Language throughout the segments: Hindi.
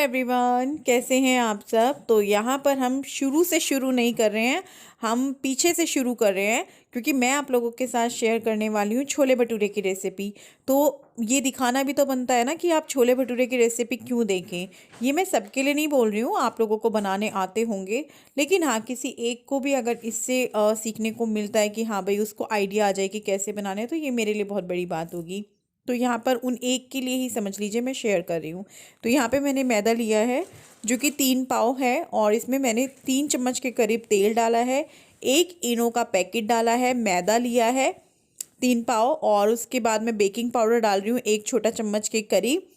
एवरीवन, कैसे हैं आप सब। तो यहाँ पर हम शुरू से शुरू नहीं कर रहे हैं, हम पीछे से शुरू कर रहे हैं क्योंकि मैं आप लोगों के साथ शेयर करने वाली हूँ छोले भटूरे की रेसिपी। तो ये दिखाना भी तो बनता है ना कि आप छोले भटूरे की रेसिपी क्यों देखें। ये मैं सबके लिए नहीं बोल रही हूँ, आप लोगों को बनाने आते होंगे, लेकिन हाँ किसी एक को भी अगर इससे सीखने को मिलता है कि हाँ भाई उसको आइडिया आ जाए कि कैसे बनाने हैं, तो ये मेरे लिए बहुत बड़ी बात होगी। तो यहाँ पर उन एक के लिए ही समझ लीजिए मैं शेयर कर रही हूँ। तो यहाँ पे मैंने मैदा लिया है जो कि 3 पाव है, और इसमें मैंने 3 चम्मच के करीब तेल डाला है। एक इनो का पैकेट डाला है, मैदा लिया है 3 पाव, और उसके बाद मैं बेकिंग पाउडर डाल रही हूँ 1 छोटा चम्मच के करीब।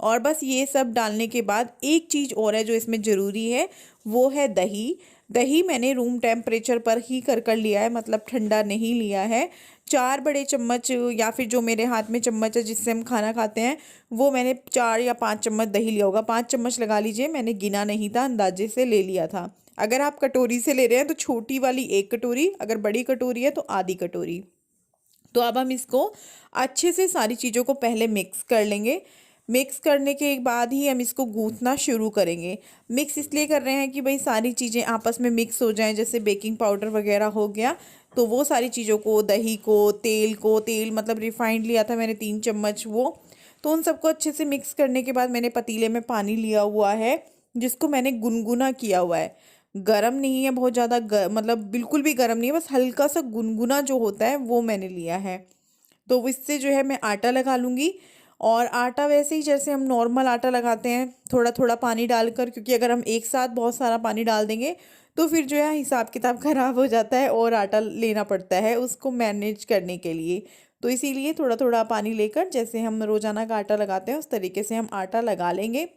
और बस ये सब डालने के बाद एक चीज़ और है जो इसमें ज़रूरी है, वो है दही। दही मैंने रूम टेम्परेचर पर ही कर लिया है, मतलब ठंडा नहीं लिया है। 4 बड़े चम्मच या फिर जो मेरे हाथ में चम्मच है जिससे हम खाना खाते हैं, वो मैंने 4 या 5 चम्मच दही लिया होगा। 5 चम्मच लगा लीजिए, मैंने गिना नहीं था, अंदाजे से ले लिया था। अगर आप कटोरी से ले रहे हैं तो छोटी वाली 1 कटोरी, अगर बड़ी कटोरी है तो आधी कटोरी। तो अब हम इसको अच्छे से सारी चीज़ों को पहले मिक्स कर लेंगे। मिक्स करने के बाद ही हम इसको गूँथना शुरू करेंगे। मिक्स इसलिए कर रहे हैं कि भाई सारी चीज़ें आपस में मिक्स हो जाएं, जैसे बेकिंग पाउडर वगैरह हो गया, तो वो सारी चीज़ों को, दही को, तेल मतलब रिफाइंड लिया था मैंने 3 चम्मच वो, तो उन सबको अच्छे से मिक्स करने के बाद मैंने पतीले में पानी लिया हुआ है जिसको मैंने गुनगुना किया हुआ है। गरम नहीं है बहुत ज़्यादा, मतलब बिल्कुल भी गरम नहीं है, बस हल्का सा गुनगुना जो होता है वो मैंने लिया है। तो इससे जो है मैं आटा लगा लूँगी। और आटा वैसे ही जैसे हम नॉर्मल आटा लगाते हैं, थोड़ा थोड़ा पानी डालकर, क्योंकि अगर हम एक साथ बहुत सारा पानी डाल देंगे तो फिर जो है हिसाब किताब ख़राब हो जाता है और आटा लेना पड़ता है उसको मैनेज करने के लिए। तो इसीलिए थोड़ा थोड़ा पानी लेकर, जैसे हम रोज़ाना का आटा लगाते हैं उस तरीके से हम आटा लगा लेंगे।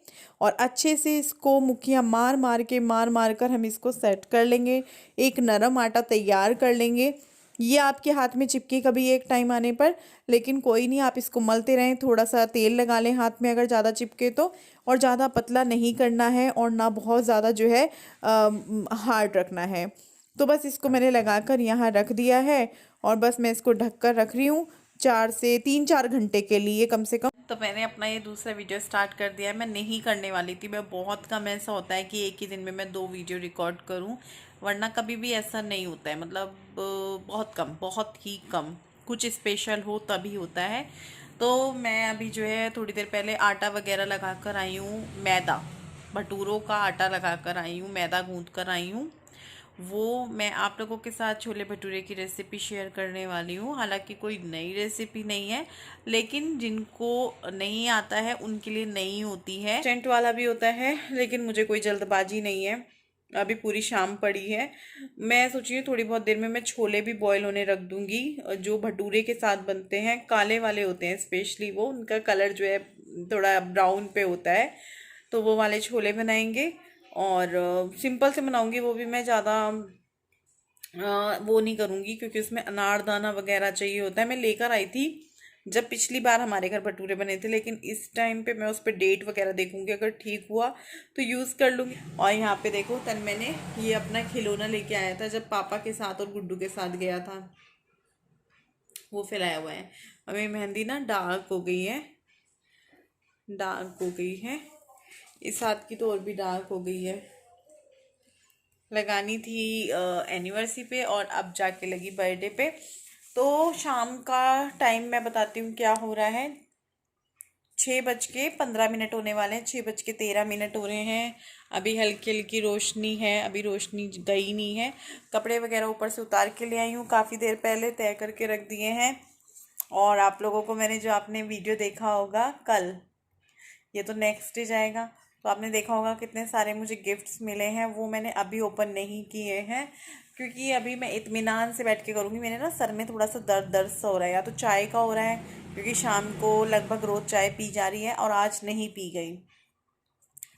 और अच्छे से इसको मुखिया मार मार कर हम इसको सेट कर लेंगे, एक नरम आटा तैयार कर लेंगे। ये आपके हाथ में चिपके कभी एक टाइम आने पर, लेकिन कोई नहीं, आप इसको मलते रहें, थोड़ा सा तेल लगा लें हाथ में अगर ज़्यादा चिपके तो। और ज़्यादा पतला नहीं करना है और ना बहुत ज़्यादा जो है हार्ड रखना है। तो बस इसको मैंने लगाकर यहाँ रख दिया है, और बस मैं इसको ढक कर रख रही हूँ 4 से 3-4 घंटे के लिए कम से कम। तो मैंने अपना ये दूसरा वीडियो स्टार्ट कर दिया है। मैं नहीं करने वाली थी, मैं बहुत कम ऐसा होता है कि एक ही दिन में मैं 2 वीडियो रिकॉर्ड करूं, वरना कभी भी ऐसा नहीं होता है, मतलब बहुत कम, बहुत ही कम, कुछ स्पेशल हो तभी होता है। तो मैं अभी जो है थोड़ी देर पहले आटा वगैरह लगा कर आई हूँ, मैदा, भटूरों का आटा लगा कर आई हूँ, मैदा गूँथ कर आई हूँ। वो मैं आप लोगों के साथ छोले भटूरे की रेसिपी शेयर करने वाली हूँ। हालांकि कोई नई रेसिपी नहीं है, लेकिन जिनको नहीं आता है उनके लिए नई होती है, इंस्टेंट वाला भी होता है, लेकिन मुझे कोई जल्दबाजी नहीं है, अभी पूरी शाम पड़ी है। मैं सोची हूँ थोड़ी बहुत देर में मैं छोले भी बॉईल होने रख दूँगी। जो भटूरे के साथ बनते हैं, काले वाले होते हैं स्पेशली, वो उनका कलर जो है थोड़ा ब्राउन पे होता है, तो वो वाले छोले बनाएंगे। और सिंपल से बनाऊंगी, वो भी मैं ज़्यादा वो नहीं करूँगी क्योंकि उसमें अनारदाना वगैरह चाहिए होता है। मैं लेकर आई थी जब पिछली बार हमारे घर भटूरे बने थे, लेकिन इस टाइम पे मैं उस पर डेट वगैरह देखूंगी, अगर ठीक हुआ तो यूज़ कर लूँगी। और यहाँ पे देखो, तन मैंने ये अपना खिलौना लेके आया था जब पापा के साथ और गुड्डू के साथ गया था, वो फैलाया हुआ है। और मेरी मेहंदी ना डार्क हो गई है, डार्क हो गई है, इस हाथ की तो और भी डार्क हो गई है। लगानी थी एनिवर्सरी पे और अब जाके लगी बर्थडे पे। तो शाम का टाइम मैं बताती हूँ क्या हो रहा है। 6:15 होने वाले हैं, 6:13 हो रहे हैं। अभी हल्की हल्की रोशनी है, अभी रोशनी गई नहीं है। कपड़े वगैरह ऊपर से उतार के ले आई हूँ, काफ़ी देर पहले तय करके रख दिए हैं। और आप लोगों को मैंने जो आपने वीडियो देखा होगा कल, ये तो नेक्स्ट डे जाएगा, तो आपने देखा होगा कितने सारे मुझे गिफ्ट्स मिले हैं, वो मैंने अभी ओपन नहीं किए हैं क्योंकि अभी मैं इत्मीनान से बैठ के करूँगी। मेरे ना सर में थोड़ा सा दर्द दर्द सा हो रहा है, या तो चाय का हो रहा है क्योंकि शाम को लगभग रोज़ चाय पी जा रही है और आज नहीं पी गई।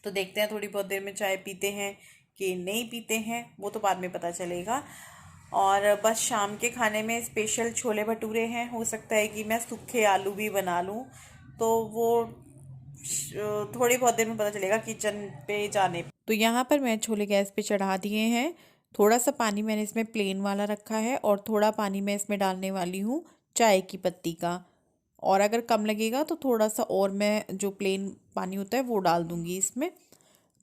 तो देखते हैं थोड़ी बहुत देर में चाय पीते हैं कि नहीं पीते हैं, वो तो बाद में पता चलेगा। और बस शाम के खाने में स्पेशल छोले भटूरे हैं, हो सकता है कि मैं सूखे आलू भी बना लूँ, तो वो थोड़ी बहुत देर में पता चलेगा किचन पे जाने पे। तो यहाँ पर मैं छोले गैस पे चढ़ा दिए हैं। थोड़ा सा पानी मैंने इसमें प्लेन वाला रखा है और थोड़ा पानी मैं इसमें डालने वाली हूँ चाय की पत्ती का। और अगर कम लगेगा तो थोड़ा सा और मैं जो प्लेन पानी होता है वो डाल दूँगी इसमें।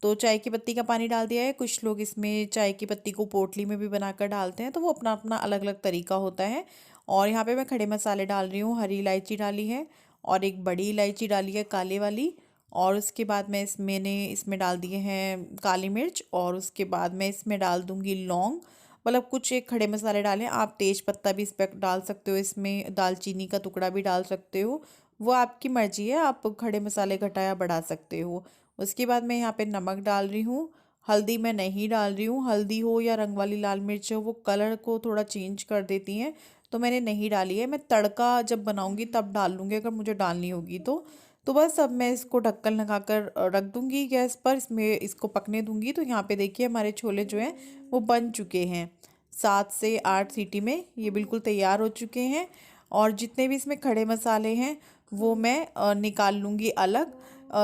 तो चाय की पत्ती का पानी डाल दिया है। कुछ लोग इसमें चाय की पत्ती को पोटली में भी बनाकर डालते हैं, तो वो अपना अपना अलग अलग तरीका होता है। और यहाँ पे मैं खड़े मसाले डाल रही हूँ। हरी इलायची डाली है और एक बड़ी इलायची डाली है काले वाली। और उसके बाद मैंने इसमें डाल दिए हैं काली मिर्च। और उसके बाद मैं इसमें डाल दूँगी लौंग, मतलब कुछ एक खड़े मसाले डालें। आप तेज पत्ता भी इस पर डाल सकते हो, इसमें दालचीनी का टुकड़ा भी डाल सकते हो, वो आपकी मर्जी है, आप खड़े मसाले घटाया बढ़ा सकते हो। उसके बाद मैं यहाँ पे नमक डाल रही हूँ। हल्दी मैं नहीं डाल रही हूँ, हल्दी हो या रंग वाली लाल मिर्च हो वो कलर को थोड़ा चेंज कर देती हैं, तो मैंने नहीं डाली है। मैं तड़का जब बनाऊंगी तब डाल लूँगी अगर मुझे डालनी होगी तो बस अब मैं इसको ढक्कन लगाकर रख दूँगी गैस पर, इसमें इसको पकने दूँगी। तो यहाँ पे देखिए हमारे छोले जो हैं वो बन चुके हैं। 7 से 8 सीटी में ये बिल्कुल तैयार हो चुके हैं। और जितने भी इसमें खड़े मसाले हैं वो मैं निकाल लूँगी अलग,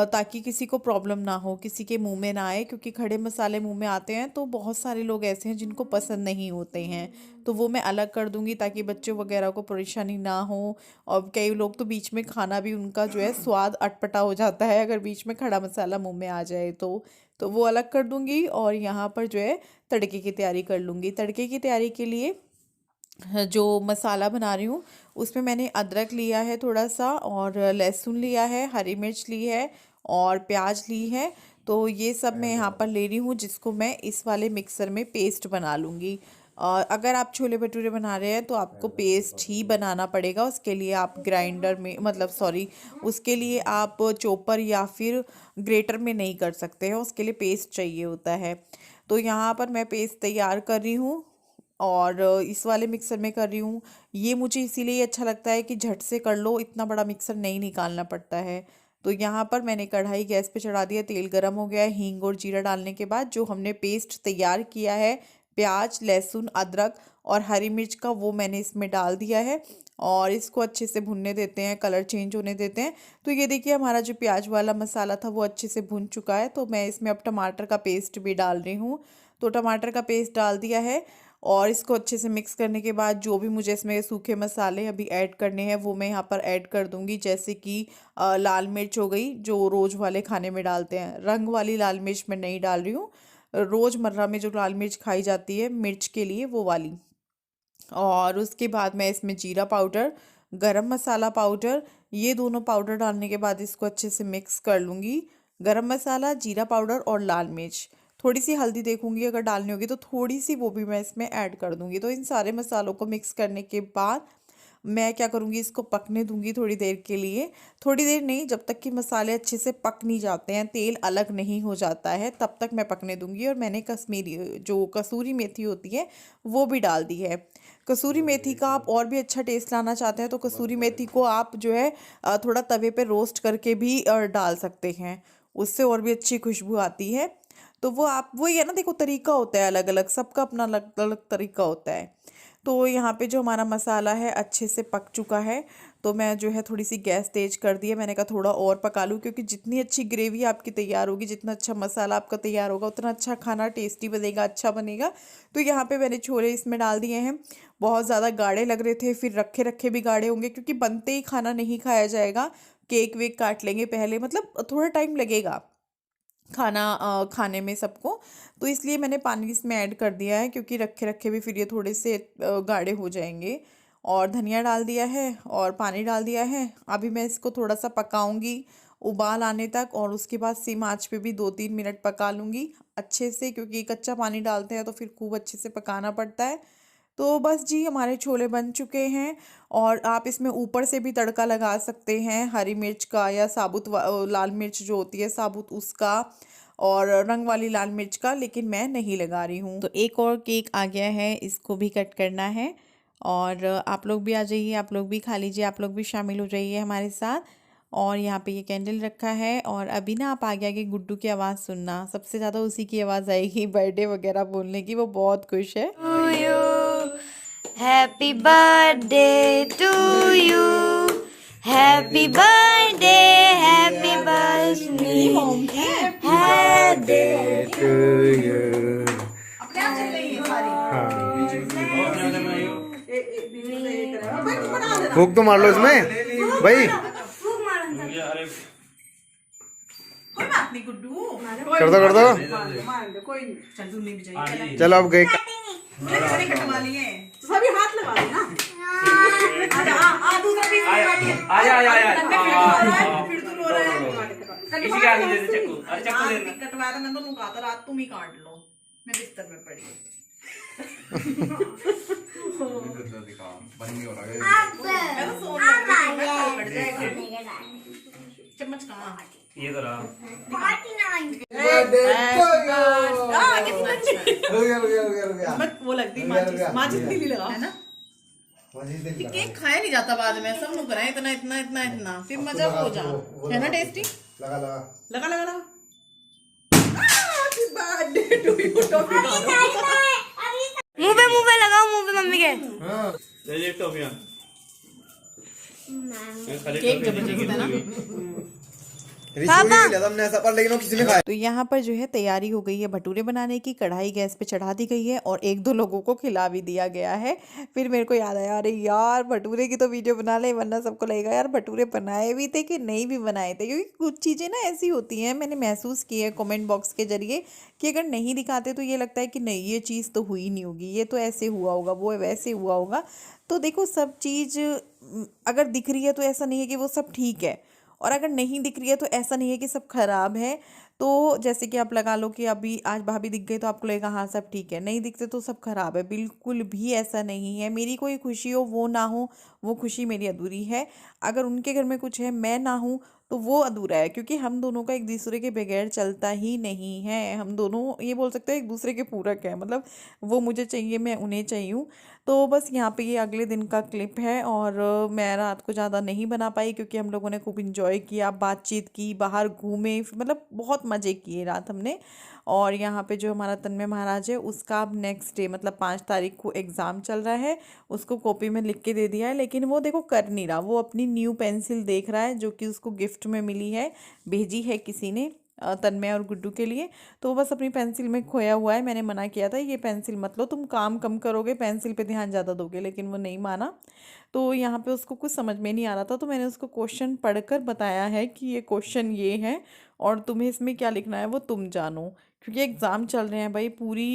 ताकि किसी को प्रॉब्लम ना हो, किसी के मुंह में ना आए, क्योंकि खड़े मसाले मुंह में आते हैं तो बहुत सारे लोग ऐसे हैं जिनको पसंद नहीं होते हैं। तो वो मैं अलग कर दूंगी ताकि बच्चों वगैरह को परेशानी ना हो। और कई लोग तो बीच में खाना भी उनका जो है स्वाद अटपटा हो जाता है अगर बीच में खड़ा मसाला मुंह में आ जाए तो वो अलग कर दूंगी। और यहाँ पर जो है तड़के की तैयारी कर लूँगी। तड़के की तैयारी के लिए जो मसाला बना रही हूँ उसमें मैंने अदरक लिया है थोड़ा सा, और लहसुन लिया है, हरी मिर्च ली है और प्याज ली है। तो ये सब मैं यहाँ पर ले रही हूँ, जिसको मैं इस वाले मिक्सर में पेस्ट बना लूँगी। और अगर आप छोले भटूरे बना रहे हैं तो आपको पेस्ट ही बनाना पड़ेगा। उसके लिए आप ग्राइंडर में, मतलब सॉरी, उसके लिए आप चॉपर या फिर ग्रेटर में नहीं कर सकते हैं, उसके लिए पेस्ट चाहिए होता है। तो यहाँ पर मैं पेस्ट तैयार कर रही हूँ और इस वाले मिक्सर में कर रही हूँ। ये मुझे इसीलिए अच्छा लगता है कि झट से कर लो, इतना बड़ा मिक्सर नहीं निकालना पड़ता है। तो यहाँ पर मैंने कढ़ाई गैस पे चढ़ा दिया, तेल गरम हो गया है। हींग और जीरा डालने के बाद जो हमने पेस्ट तैयार किया है प्याज, लहसुन, अदरक और हरी मिर्च का, वो मैंने इसमें डाल दिया है। और इसको अच्छे से भुनने देते हैं, कलर चेंज होने देते हैं। तो ये देखिए हमारा जो प्याज वाला मसाला था वो अच्छे से भुन चुका है। तो मैं इसमें अब टमाटर का पेस्ट भी डाल रही हूँ। तो टमाटर का पेस्ट डाल दिया है और इसको अच्छे से मिक्स करने के बाद जो भी मुझे इसमें सूखे मसाले अभी ऐड करने हैं वो मैं यहाँ पर ऐड कर दूँगी। जैसे कि लाल मिर्च हो गई, जो रोज़ वाले खाने में डालते हैं। रंग वाली लाल मिर्च मैं नहीं डाल रही हूँ, रोज़मर्रा में जो लाल मिर्च खाई जाती है मिर्च के लिए वो वाली। और उसके बाद मैं इसमें जीरा पाउडर, गरम मसाला पाउडर, ये दोनों पाउडर डालने के बाद इसको अच्छे से मिक्स कर लूँगी। गरम मसाला, जीरा पाउडर और लाल मिर्च, थोड़ी सी हल्दी देखूंगी अगर डालनी होगी तो थोड़ी सी वो भी मैं इसमें ऐड कर दूंगी। तो इन सारे मसालों को मिक्स करने के बाद मैं क्या करूँगी, इसको पकने दूंगी थोड़ी देर के लिए। थोड़ी देर नहीं, जब तक कि मसाले अच्छे से पक नहीं जाते हैं, तेल अलग नहीं हो जाता है, तब तक मैं पकने दूंगी। और मैंने कश्मीरी जो कसूरी मेथी होती है वो भी डाल दी है। कसूरी मेथी का आप और भी अच्छा टेस्ट लाना चाहते हैं तो कसूरी मेथी को आप जो है थोड़ा तवे पे रोस्ट करके भी डाल सकते हैं, उससे और भी अच्छी खुशबू आती है। तो वो आप वही है ना, देखो तरीका होता है अलग अलग, सबका अपना अलग अलग तरीका होता है। तो यहाँ पे जो हमारा मसाला है अच्छे से पक चुका है। तो मैं जो है थोड़ी सी गैस तेज कर दी है। मैंने कहा थोड़ा और पका लूँ, क्योंकि जितनी अच्छी ग्रेवी आपकी तैयार होगी, जितना अच्छा मसाला आपका तैयार होगा, उतना अच्छा खाना टेस्टी बनेगा, अच्छा बनेगा। तो यहाँ पे मैंने छोले इसमें डाल दिए हैं। बहुत ज़्यादा गाढ़े लग रहे थे, फिर रखे रखे भी गाढ़े होंगे, क्योंकि बनते ही खाना नहीं खाया जाएगा। केक वेक काट लेंगे पहले, मतलब थोड़ा टाइम लगेगा खाना खाने में सबको। तो इसलिए मैंने पानी इसमें ऐड कर दिया है, क्योंकि रखे रखे भी फिर ये थोड़े से गाढ़े हो जाएंगे। और धनिया डाल दिया है और पानी डाल दिया है। अभी मैं इसको थोड़ा सा पकाऊंगी उबाल आने तक, और उसके बाद सिम आंच पे भी 2-3 मिनट पका लूँगी अच्छे से, क्योंकि कच्चा पानी डालते हैं तो फिर खूब अच्छे से पकाना पड़ता है। तो बस जी हमारे छोले बन चुके हैं। और आप इसमें ऊपर से भी तड़का लगा सकते हैं, हरी मिर्च का या साबुत लाल मिर्च जो होती है साबुत उसका, और रंग वाली लाल मिर्च का, लेकिन मैं नहीं लगा रही हूँ। तो एक और केक आ गया है, इसको भी कट करना है। और आप लोग भी आ जाइए, आप लोग भी खा लीजिए, आप लोग भी शामिल हो जाइए हमारे साथ। और यहाँ पे ये कैंडल रखा है। और अभी ना आप आगे आगे गुड्डू की आवाज़ सुनना, सबसे ज़्यादा उसी की आवाज़ आएगी बर्थडे वगैरह बोलने की, वो बहुत खुश है। Happy birthday to you. Happy birthday, happy birthday, happy to you. फूक तो मार लो इसमें। भाई अरे कोई बात नहीं गुड्डू, कर दो कोई नहीं, चल तू नहीं भी जाइए, चलो अब गए मैंने कटवा लिए तो सभी हाथ लगा लेना। दूसरा पीस फिर तू रो रहा है। किसी के आगे दे दे चक्कू, अरे चक्कू दे दे। कटवाया था, मैं तो कहा था रात तुम ही काट लो, मैं बिस्तर में पड़ी। मैं तो सोने लगी, मैं कल कट जाएगा। चम्मच कहाँ? ये तो रहा। मत वो लगती माचिस नहीं लगा है ना, कि केक खाया नहीं जाता बाद में, सब लोग कराए इतना इतना इतना इतना, फिर मजा हो जा, है ना टेस्टी। लगा लगा लगा लगा। मुंह पे लगाओ, मुंह पे मम्मी के। ले ले टॉफियां। केक जबरदस्त है ना। हमने ऐसा पर, लेकिन वो किसी ने खाया। तो यहाँ पर जो है तैयारी हो गई है भटूरे बनाने की, कढ़ाई गैस पे चढ़ा दी गई है और एक दो लोगों को खिला भी दिया गया है। फिर मेरे को याद आया, अरे यार भटूरे की तो वीडियो बना ले, वरना सबको लगेगा यार भटूरे बनाए भी थे कि नहीं भी बनाए थे, क्योंकि कुछ चीज़ें ना ऐसी होती हैं, मैंने महसूस की है कमेंट बॉक्स के जरिए, कि अगर नहीं दिखाते तो ये लगता है कि नहीं ये चीज़ तो हुई नहीं होगी, ये तो ऐसे हुआ होगा, वो वैसे हुआ होगा। तो देखो सब चीज़ अगर दिख रही है तो ऐसा नहीं है कि वो सब ठीक है, और अगर नहीं दिख रही है तो ऐसा नहीं है कि सब खराब है। तो जैसे कि आप लगा लो कि अभी आज भाभी दिख गई तो आपको लगेगा हाँ सब ठीक है, नहीं दिखते तो सब खराब है, बिल्कुल भी ऐसा नहीं है। मेरी कोई खुशी हो वो ना हो, वो खुशी मेरी अधूरी है। अगर उनके घर में कुछ है मैं ना हूँ तो वो अधूरा है, क्योंकि हम दोनों का एक दूसरे के बगैर चलता ही नहीं है। हम दोनों ये बोल सकते हैं एक दूसरे के पूरक है, मतलब वो मुझे चाहिए मैं उन्हें चाहिए। तो बस यहाँ पे ये अगले दिन का क्लिप है, और मैं रात को ज़्यादा नहीं बना पाई क्योंकि हम लोगों ने खूब इंजॉय किया, बातचीत की, बाहर घूमे, मतलब बहुत मज़े किए रात हमने। और यहाँ पे जो हमारा तन्मय महाराज है उसका अब नेक्स्ट डे मतलब 5 तारीख को एग्ज़ाम चल रहा है, उसको कॉपी में लिख के दे दिया है, लेकिन वो देखो कर नहीं रहा, वो अपनी न्यू पेंसिल देख रहा है जो कि उसको गिफ्ट में मिली है, भेजी है किसी ने तन्मय और गुड्डू के लिए। तो वो बस अपनी पेंसिल में खोया हुआ है। मैंने मना किया था ये पेंसिल मत लो, तुम काम कम करोगे, पेंसिल पे ध्यान ज़्यादा दोगे, लेकिन वो नहीं माना। तो यहाँ पे उसको कुछ समझ में नहीं आ रहा था, तो मैंने उसको क्वेश्चन पढ़कर बताया है कि ये क्वेश्चन ये है और तुम्हें इसमें क्या लिखना है वो तुम जानो, क्योंकि एग्ज़ाम चल रहे हैं भाई, पूरी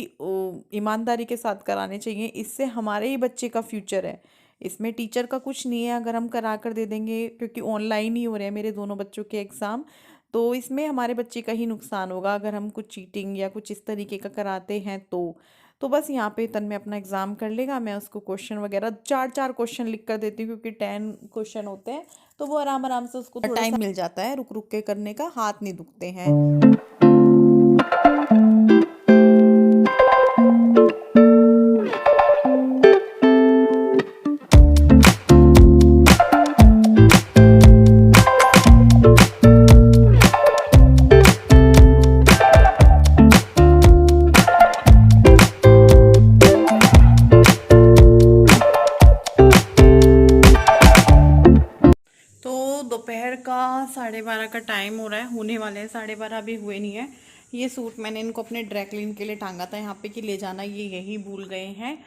ईमानदारी के साथ कराने चाहिए, इससे हमारे ही बच्चे का फ्यूचर है, इसमें टीचर का कुछ नहीं है अगर हम करा कर दे देंगे, क्योंकि ऑनलाइन ही हो रहे हैं मेरे दोनों बच्चों के एग्ज़ाम। तो इसमें हमारे बच्चे का ही नुकसान होगा अगर हम कुछ चीटिंग या कुछ इस तरीके का कराते हैं। तो बस यहाँ पे तन्मय अपना एग्ज़ाम कर लेगा, मैं उसको क्वेश्चन वगैरह 4-4 क्वेश्चन लिख कर देती हूँ, क्योंकि 10 क्वेश्चन होते हैं, तो वो आराम आराम से उसको टाइम मिल जाता है, रुक रुक के करने का, हाथ नहीं दुखते हैं। दोपहर का 12:30 का टाइम हो रहा है, होने वाले हैं 12:30, अभी हुए नहीं है। ये सूट मैंने इनको अपने ड्राई क्लीन के लिए टांगा था यहाँ पे कि ले जाना, ये यही भूल गए हैं,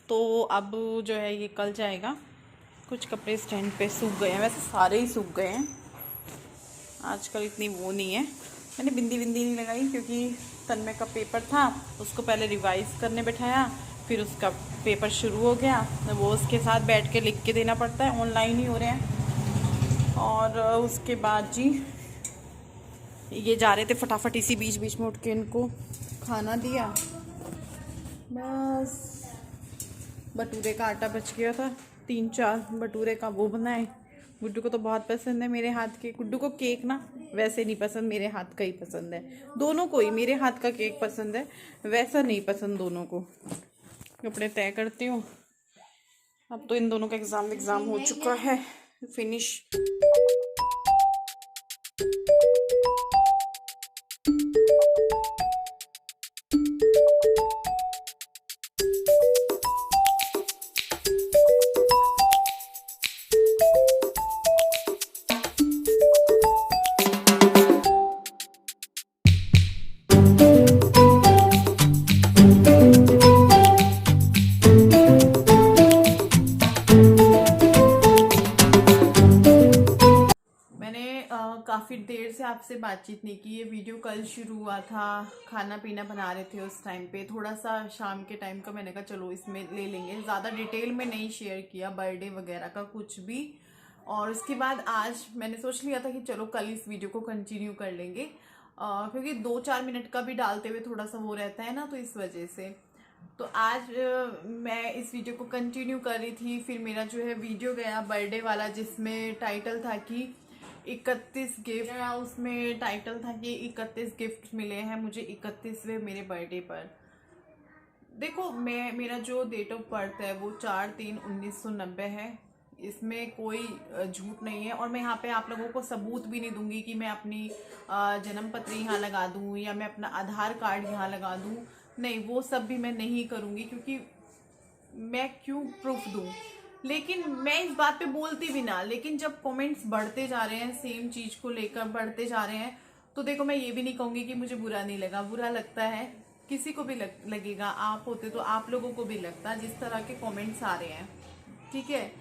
तो अब जो है ये कल जाएगा। कुछ कपड़े स्टैंड पे सूख गए हैं, वैसे सारे ही सूख गए हैं, आजकल इतनी वो नहीं है। मैंने बिंदी नहीं लगाई क्योंकि तन्मय का पेपर था, उसको पहले रिवाइज़ करने बैठाया, फिर उसका पेपर शुरू हो गया, वो उसके साथ बैठ के लिख के देना पड़ता है, ऑनलाइन ही हो रहे हैं। और उसके बाद जी ये जा रहे थे फटाफट, इसी बीच में उठ के इनको खाना दिया, बस भटूरे का आटा बच गया था, 3-4 भटूरे का वो बनाए। गुड्डू को तो बहुत पसंद है मेरे हाथ के, गुड्डू को केक ना वैसे नहीं पसंद, मेरे हाथ का ही पसंद है, दोनों को ही मेरे हाथ का केक पसंद है, वैसा नहीं पसंद दोनों को। कपड़े तय करती हूँ, अब तो इन दोनों का एग्ज़ाम हो चुका है फिनिश। आपसे बातचीत नहीं की। ये वीडियो कल शुरू हुआ था, खाना पीना बना रहे थे उस टाइम पे, थोड़ा सा शाम के टाइम का मैंने कहा चलो इसमें ले लेंगे, ज़्यादा डिटेल में नहीं शेयर किया बर्थडे वगैरह का कुछ भी। और उसके बाद आज मैंने सोच लिया था कि चलो कल इस वीडियो को कंटिन्यू कर लेंगे, क्योंकि 2-4 मिनट का भी डालते हुए थोड़ा सा वो रहता है ना, तो इस वजह से। तो आज मैं इस वीडियो को कंटिन्यू कर रही थी। फिर मेरा जो है वीडियो गया बर्थडे वाला, जिसमें टाइटल था कि 31 गिफ्ट, उसमें टाइटल था कि 31 गिफ्ट मिले हैं मुझे 31वें मेरे बर्थडे पर। देखो, मेरा जो डेट ऑफ बर्थ है वो 4/3/1990 है। इसमें कोई झूठ नहीं है। और मैं यहाँ पे आप लोगों को सबूत भी नहीं दूंगी कि मैं अपनी जन्म पत्री यहाँ लगा दूँ या मैं अपना आधार कार्ड यहाँ लगा दूँ। नहीं, वो सब भी मैं नहीं करूँगी, क्योंकि मैं क्यों प्रूफ दूँ। लेकिन मैं इस बात पे बोलती भी ना, लेकिन जब कमेंट्स बढ़ते जा रहे हैं, सेम चीज़ को लेकर बढ़ते जा रहे हैं, तो देखो मैं ये भी नहीं कहूँगी कि मुझे बुरा नहीं लगा। बुरा लगता है, किसी को भी लगेगा। आप होते तो आप लोगों को भी लगता, जिस तरह के कमेंट्स आ रहे हैं, ठीक है।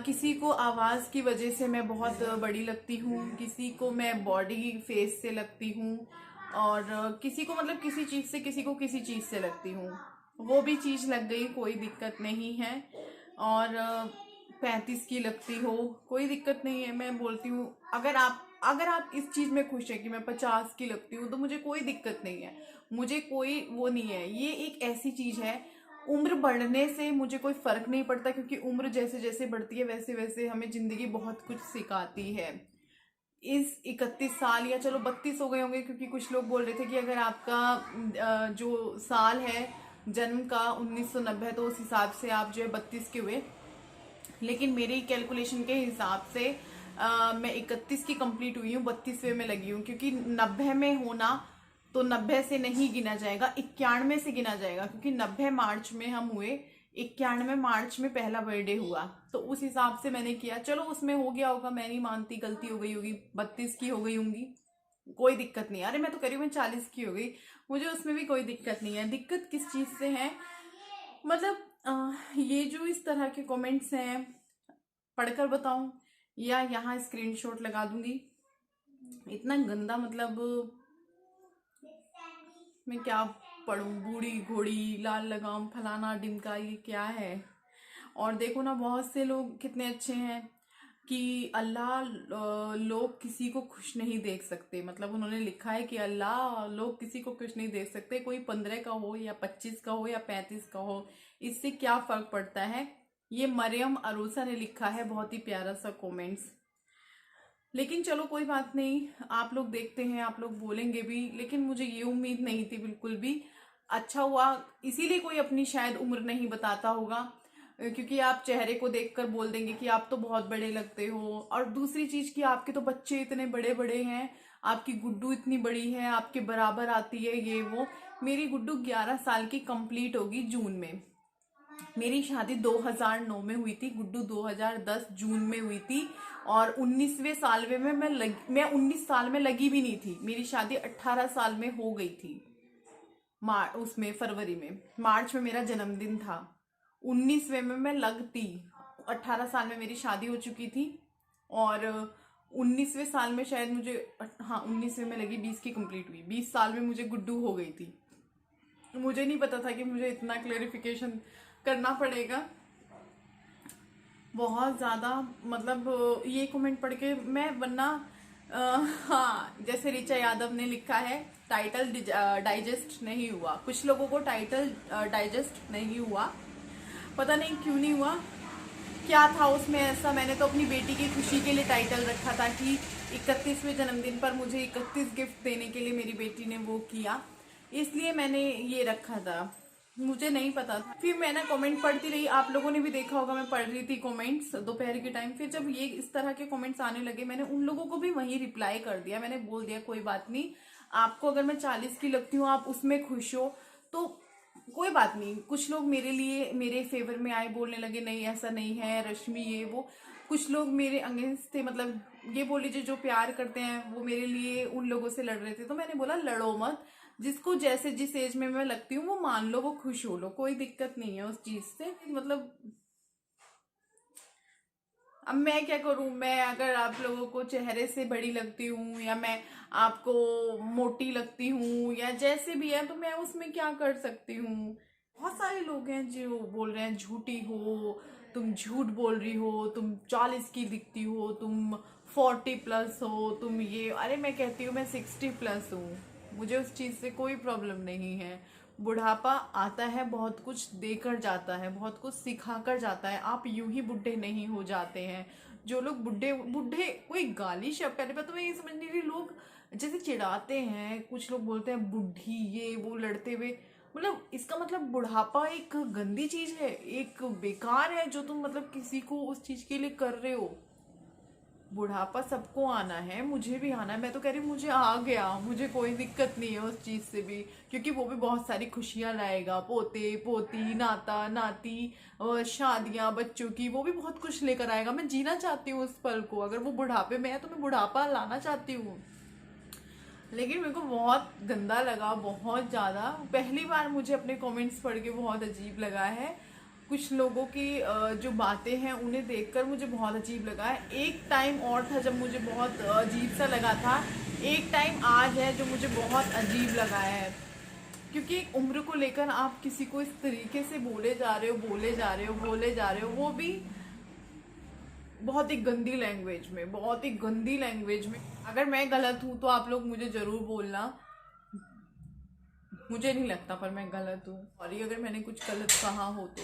किसी को आवाज़ की वजह से मैं बहुत बड़ी लगती हूँ, किसी को मैं बॉडी फेस से लगती हूँ, और किसी को मतलब किसी चीज़ से, किसी को किसी चीज़ से लगती हूँ। वो भी चीज़ लग गई, कोई दिक्कत नहीं है। और 35 की लगती हो, कोई दिक्कत नहीं है। मैं बोलती हूँ अगर आप इस चीज़ में खुश हैं कि मैं 50 की लगती हूँ, तो मुझे कोई दिक्कत नहीं है, मुझे कोई वो नहीं है। ये एक ऐसी चीज़ है, उम्र बढ़ने से मुझे कोई फ़र्क नहीं पड़ता, क्योंकि उम्र जैसे जैसे बढ़ती है वैसे वैसे हमें ज़िंदगी बहुत कुछ सिखाती है। इस 31 साल, या चलो 32 हो गए होंगे, क्योंकि कुछ लोग बोल रहे थे कि अगर आपका जो साल है जन्म का 1990, तो उस हिसाब से आप जो है 32 के हुए। लेकिन मेरी कैलकुलेशन के हिसाब से मैं 31 की कंप्लीट हुई हूँ, 32वें में लगी हूँ। क्योंकि 90 में होना तो 90 से नहीं गिना जाएगा, 91 से गिना जाएगा, क्योंकि 90 मार्च में हम हुए, 91 मार्च में पहला बर्थडे हुआ। तो उस हिसाब से मैंने किया, चलो उसमें हो गया होगा, मैं नहीं मानती, गलती हो गई होगी, 32 की हो गई होंगी, कोई दिक्कत नहीं। अरे मैं तो करीबन 40 की हो गई, मुझे उसमें भी कोई दिक्कत नहीं है। दिक्कत किस चीज़ से है, मतलब ये जो इस तरह के कमेंट्स हैं, पढ़कर बताऊं या यहाँ स्क्रीनशॉट लगा दूंगी, इतना गंदा, मतलब मैं क्या पढ़ूं, बूढ़ी घोड़ी लाल लगाम फलाना डिमका, ये क्या है। और देखो ना, बहुत से लोग कितने अच्छे हैं कि अल्लाह लोग किसी को खुश नहीं देख सकते। मतलब उन्होंने लिखा है कि अल्लाह लोग किसी को खुश नहीं देख सकते, कोई 15 का हो या 25 का हो या 35 का हो, इससे क्या फ़र्क पड़ता है। ये मरियम अरोसा ने लिखा है, बहुत ही प्यारा सा कमेंट्स। लेकिन चलो कोई बात नहीं, आप लोग देखते हैं, आप लोग बोलेंगे भी, लेकिन मुझे ये उम्मीद नहीं थी बिल्कुल भी। अच्छा हुआ, इसीलिए कोई अपनी शायद उम्र नहीं बताता होगा, क्योंकि आप चेहरे को देखकर बोल देंगे कि आप तो बहुत बड़े लगते हो। और दूसरी चीज़ कि आपके तो बच्चे इतने बड़े बड़े हैं, आपकी गुड्डू इतनी बड़ी है, आपके बराबर आती है, ये वो। मेरी गुड्डू 11 साल की कंप्लीट होगी जून में। मेरी शादी 2009 में हुई थी, गुड्डू 2010 जून में हुई थी। और 19वें साल में मैं 19 साल में लगी भी नहीं थी। मेरी शादी 18 साल में हो गई थी, उसमें फरवरी में। मार्च में मेरा जन्मदिन था, 19वें में मैं लगती, 18 साल में मेरी शादी हो चुकी थी। और 19वें साल में शायद मुझे, हाँ 19वें में लगी, 20 की कंप्लीट हुई, 20 साल में मुझे गुड्डू हो गई थी। मुझे नहीं पता था कि मुझे इतना क्लेरिफिकेशन करना पड़ेगा। बहुत ज़्यादा, मतलब ये कमेंट पढ़ के मैं, वरना हाँ, जैसे रिचा यादव ने लिखा है, टाइटल डाइजेस्ट नहीं हुआ। कुछ लोगों को टाइटल डाइजेस्ट नहीं हुआ, पता नहीं क्यों नहीं हुआ, क्या था उसमें ऐसा। मैंने तो अपनी बेटी की खुशी के लिए टाइटल रखा था कि 31वें जन्मदिन पर मुझे 31 गिफ्ट देने के लिए मेरी बेटी ने वो किया, इसलिए मैंने ये रखा था, मुझे नहीं पता था। फिर मैं ना कमेंट पढ़ती रही, आप लोगों ने भी देखा होगा, मैं पढ़ रही थी कमेंट्स दोपहर के टाइम। फिर जब ये इस तरह के कमेंट्स आने लगे, मैंने उन लोगों को भी वहीं रिप्लाई कर दिया। मैंने बोल दिया कोई बात नहीं, आपको अगर मैं 40 की लगती हूँ, आप उसमें खुश हो तो कोई बात नहीं। कुछ लोग मेरे लिए, मेरे फेवर में आए, बोलने लगे नहीं ऐसा नहीं है रश्मि, ये वो। कुछ लोग मेरे अगेंस्ट थे, मतलब ये बोल लीजिए जो प्यार करते हैं वो मेरे लिए उन लोगों से लड़ रहे थे। तो मैंने बोला लड़ो मत, जिसको जैसे जिस एज में मैं लगती हूँ वो मान लो, वो खुश हो लो, कोई दिक्कत नहीं है उस चीज से। मतलब अब मैं क्या करूं, मैं अगर आप लोगों को चेहरे से बड़ी लगती हूँ या मैं आपको मोटी लगती हूँ या जैसे भी है, तो मैं उसमें क्या कर सकती हूँ। बहुत सारे लोग हैं जो बोल रहे हैं झूठी हो, तुम झूठ बोल रही हो, तुम 40 की दिखती हो, तुम 40+ हो, तुम ये। अरे मैं कहती हूँ मैं 60+ हूँ, मुझे उस चीज़ से कोई प्रॉब्लम नहीं है। बुढ़ापा आता है, बहुत कुछ देकर जाता है, बहुत कुछ सिखा कर जाता है। आप यूं ही बुढ़े नहीं हो जाते हैं। जो लोग बुढ़े बुढ़े कोई गाली शब्द, पहले बात तो मैं ये समझ नहीं रही, लोग जैसे चिढ़ाते हैं, कुछ लोग बोलते हैं बुढ़ी ये वो लड़ते हुए, मतलब इसका मतलब बुढ़ापा एक गंदी चीज है, एक बेकार है जो तुम मतलब किसी को उस चीज के लिए कर रहे हो। बुढ़ापा सबको आना है, मुझे भी आना है। मैं तो कह रही हूँ मुझे आ गया, मुझे कोई दिक्कत नहीं है उस चीज से भी, क्योंकि वो भी बहुत सारी खुशियां लाएगा, पोते पोती नाता नाती और शादियां बच्चों की, वो भी बहुत कुछ लेकर आएगा। मैं जीना चाहती हूँ उस पल को। अगर वो बुढ़ापे में है तो मैं बुढ़ापा लाना चाहती हूँ। लेकिन मेरे को बहुत गंदा लगा, बहुत ज़्यादा। पहली बार मुझे अपने कमेंट्स पढ़ के बहुत अजीब लगा है। कुछ लोगों की जो बातें हैं उन्हें देखकर मुझे बहुत अजीब लगा है। एक टाइम और था जब मुझे बहुत अजीब सा लगा था, एक टाइम आज है जो मुझे बहुत अजीब लगा है। क्योंकि उम्र को लेकर आप किसी को इस तरीके से बोले जा रहे हो, बोले जा रहे हो, बोले जा रहे हो, वो भी बहुत ही गंदी लैंग्वेज में, बहुत ही गंदी लैंग्वेज में। अगर मैं गलत हूँ तो आप लोग मुझे जरूर बोलना, मुझे नहीं लगता पर मैं गलत हूँ। और अगर मैंने कुछ गलत कहा हो तो